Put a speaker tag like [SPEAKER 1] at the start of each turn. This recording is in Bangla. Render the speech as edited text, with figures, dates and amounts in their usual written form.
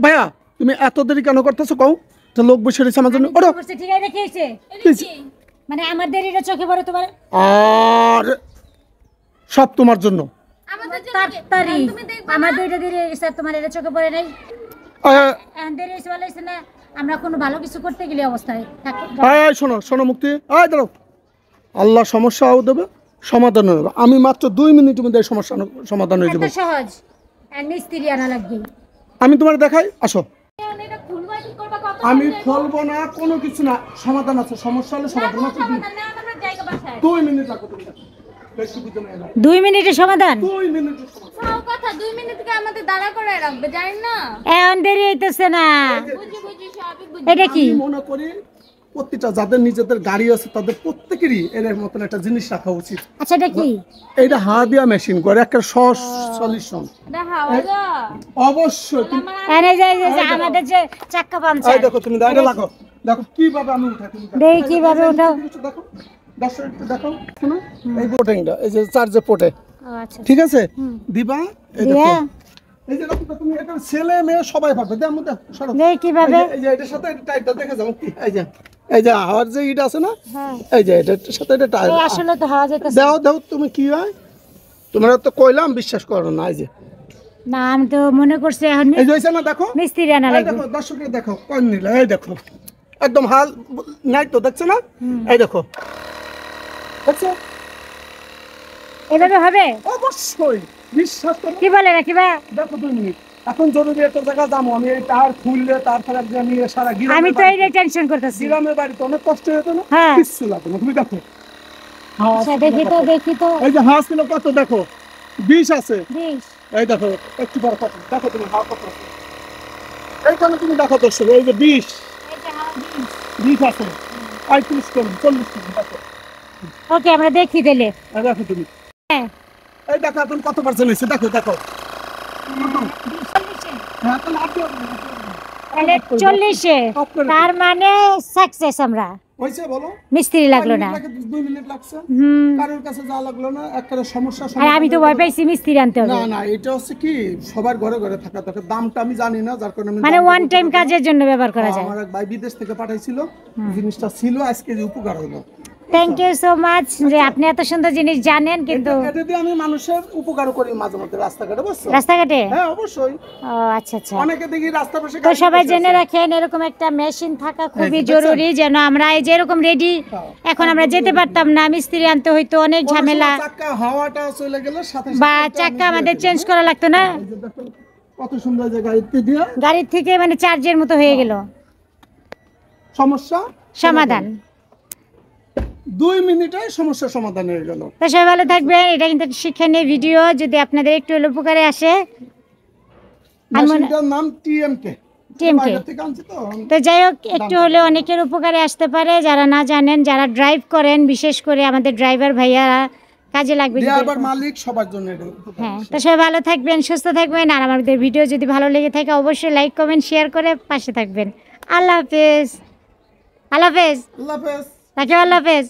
[SPEAKER 1] ভাইয়া তুমি এত দেরি কেন করতেছো কও? তো লোক বসে রয়েছে আমার জন্য।
[SPEAKER 2] মানে আমার দেরিটা চোখে পড়ে তোমার,
[SPEAKER 1] আর সব তোমার জন্য।
[SPEAKER 2] আমার দুইটা দেরি হয়ে গেছে, তোমার এটা চোখে পড়ে নাই? দেরি হয়েছে ভালো হয়েছে না, আমরা কোনো ভালো কিছু করতে গেলে অবস্থায়।
[SPEAKER 1] শোনো শোনো মুক্তি, দাঁড়াও। আল্লাহ সমস্যাও দেবে, সমাধান হবে। আমি মাত্র 2 মিনিটের মধ্যে সমস্যা সমাধান হয়ে যাবে।
[SPEAKER 2] সহজ, মিস্ত্রি আনা লাগবে।
[SPEAKER 1] আমি তোমার দেখাই, আসো। আমি খুলবো না, কোনো কিছু না, সমাধান আছে। সমস্যা হলে সমাধান আছে। 2 মিনিট লাগবে।
[SPEAKER 2] 2 মিনিটের সমাধান?
[SPEAKER 1] 2 মিনিটের সমাধান।
[SPEAKER 3] কথা 2 মিনিটকে আমাদের দাঁড়া করে রাখবে, জানেন না?
[SPEAKER 2] এখন দেরি হইতেছে না। এটা কি
[SPEAKER 1] মনে করি প্রত্যেকটা যাদের নিজেদের গাড়ি আছে তাদের প্রত্যেকেরই এর মতন একটা জিনিস রাখা উচিত।
[SPEAKER 2] আচ্ছা এটা কি?
[SPEAKER 1] এটা হাওয়া দিয়া মেশিন করে, একটা সহজ সলিউশন।
[SPEAKER 3] এটা হাওয়া যা
[SPEAKER 1] অবশ্যই।
[SPEAKER 2] এনে যাই আমাদের যে চাক্কা পাঞ্চার।
[SPEAKER 1] এই দেখো তুমি দাঁড়িয়ে লাগো, দেখো কিভাবে আমি উঠাই। তুমি
[SPEAKER 2] দেখি কিভাবে উঠাও।
[SPEAKER 1] দেখো দর্শক একটু দেখো, শোনো এই বোটিংটা, এই যে চার্জে পোটে।
[SPEAKER 2] আচ্ছা
[SPEAKER 1] ঠিক আছে, দিবা। এই দেখো,
[SPEAKER 2] দিয়া
[SPEAKER 1] এই যে দেখো তুমি, এটা ছেলে মেয়ে সবাই পাবে। দেখো দেখো, সরো।
[SPEAKER 2] দেখি কিভাবে।
[SPEAKER 1] এই যে এটার সাথে এটা টাইটটা দেখে যাও। এই যে হাওয়ার যে ইট আছে না,
[SPEAKER 2] হ্যাঁ
[SPEAKER 1] এই যে এটার সাথে এটা টাইট।
[SPEAKER 2] আসলে তো হাওয়া যাইতেছে।
[SPEAKER 1] দাও দাও তুমি, কি হয় তোমরা তো কইলাম, বিশ্বাস করো না। এই যে
[SPEAKER 2] না, আমি তো মনে করছি এখন
[SPEAKER 1] এই যে হইছে না, দেখো
[SPEAKER 2] মিস্ত্রি আনা লাগবে।
[SPEAKER 1] দেখো দর্শকরা দেখো, কোন নিলা, এই দেখো একদম হাল নাই তো, দেখছো না? এই দেখো, দেখছো?
[SPEAKER 2] এভাবে হবে?
[SPEAKER 1] অবশ্যই, বিশ্বাস করো।
[SPEAKER 2] কি বলে রাখিবা?
[SPEAKER 1] দেখো 2 মিনিট। এখন জরুরি একটা জায়গা যাবো আমি, এই টায়ার খুললে তারপরে আমি সারা গ্রাম।
[SPEAKER 2] আমি তো এই টেনশন করতেছি।
[SPEAKER 1] গ্রামের বাড়িতে অনেক কষ্ট হতো না,
[SPEAKER 2] হ্যাঁ
[SPEAKER 1] কিছু লাগবে না। তুমি দেখো,
[SPEAKER 2] আচ্ছা দেখি তো
[SPEAKER 1] এই যে হাঁস কিলো কত দেখো, 20 আছে।
[SPEAKER 2] 20?
[SPEAKER 1] এই দেখো একটু বড় কত, দেখো তুমি হাঁস কত আছে এইখানে, তুমি দেখো দর্শক, এই যে 20 আছে, 35 টন, 40 টন দেখো।
[SPEAKER 2] ওকে আমরা দেখি দিলে।
[SPEAKER 1] এই দেখো তুমি,
[SPEAKER 2] হ্যাঁ
[SPEAKER 1] এই দেখো তুমি কত পার্সেন্ট হয়েছে, দেখো দেখো। হ্যাঁ তাহলে আপনি
[SPEAKER 2] তাহলে 40-এ, তার মানে সাকসেস আমরা।
[SPEAKER 1] হইছে বলো?
[SPEAKER 2] মিস্ত্রি লাগলো না,
[SPEAKER 1] 2 মিনিট লাগছে, কারোর কাছে যা লাগলো না, একটা সমস্যা
[SPEAKER 2] আর আমি তো ভয় পাইছি মিস্ত্রি আনতে হবে।
[SPEAKER 1] না এটা হচ্ছে কি, সবার ঘরে ঘরে থাকা দরকার। দামটা আমি জানি না, যার কারণে
[SPEAKER 2] মানে ওয়ান টাইম কাজের জন্য ব্যবহার করা যায়।
[SPEAKER 1] আমার এক ভাই বিদেশ থেকে পাঠাইছিল, জিনিসটা ছিল, আজকে যে উপকার হলো।
[SPEAKER 2] থ্যাংক ইউ সো মাচ যে আপনি এত সুন্দর জিনিস জানেন। কিন্তু
[SPEAKER 1] এটা দিয়ে আমি মানুষের উপকার করি মাঝে মধ্যে রাস্তাঘাটে, বুঝছো?
[SPEAKER 2] রাস্তাঘাটে?
[SPEAKER 1] হ্যাঁ অবশ্যই।
[SPEAKER 2] ও আচ্ছা আচ্ছা।
[SPEAKER 1] অনেকে দেখি রাস্তা পাশে।
[SPEAKER 2] তো সবাই জেনে রাখেন, এরকম একটা মেশিন থাকা খুবই জরুরি, যেন আমরা এই যে এরকম রেডি, এখন আমরা যেতে পারতাম না, মিস্ত্রি আনতে হইতো, অনেক ঝামেলা,
[SPEAKER 1] চাকা হাওয়াটা চলে গেলে সাথে
[SPEAKER 2] বা চাকা আমাদের চেঞ্জ করা লাগতো না।
[SPEAKER 1] কত সুন্দর যে গাড়িতে দিয়ে,
[SPEAKER 2] গাড়ির থেকে মানে চার্জের মতো হয়ে গেল,
[SPEAKER 1] সমস্যা
[SPEAKER 2] সমাধান।
[SPEAKER 1] 2 মিনিটে সমস্যা সমাধান হয়ে গেল।
[SPEAKER 2] তো সবাই ভালো থাকবেন। এটা কিন্তু শিক্ষণীয় ভিডিও, যদি আপনাদের একটু হলে উপকারে আসে।
[SPEAKER 1] মেশিনটার নাম টিএমকে।
[SPEAKER 2] তো যাই হোক, একটু হলে অনেকের উপকারে আসতে পারে, যারা না জানেন, যারা ড্রাইভ করেন, বিশেষ করে আমাদের ড্রাইভার ভাইয়ারা কাজে লাগবে,
[SPEAKER 1] ড্রাইভার মালিক সবার জন্য এটা।
[SPEAKER 2] হ্যাঁ, তো সবাই ভালো থাকবেন, সুস্থ থাকবেন, আর আমাদের ভিডিও যদি ভালো লেগে থাকে অবশ্যই লাইক কমেন্ট শেয়ার করে পাশে থাকবেন। আল্লাহ হাফেজ। আল্লাহ হাফেজ।
[SPEAKER 1] আল্লাহ হাফেজ।
[SPEAKER 2] আল্লাহ হাফেজ।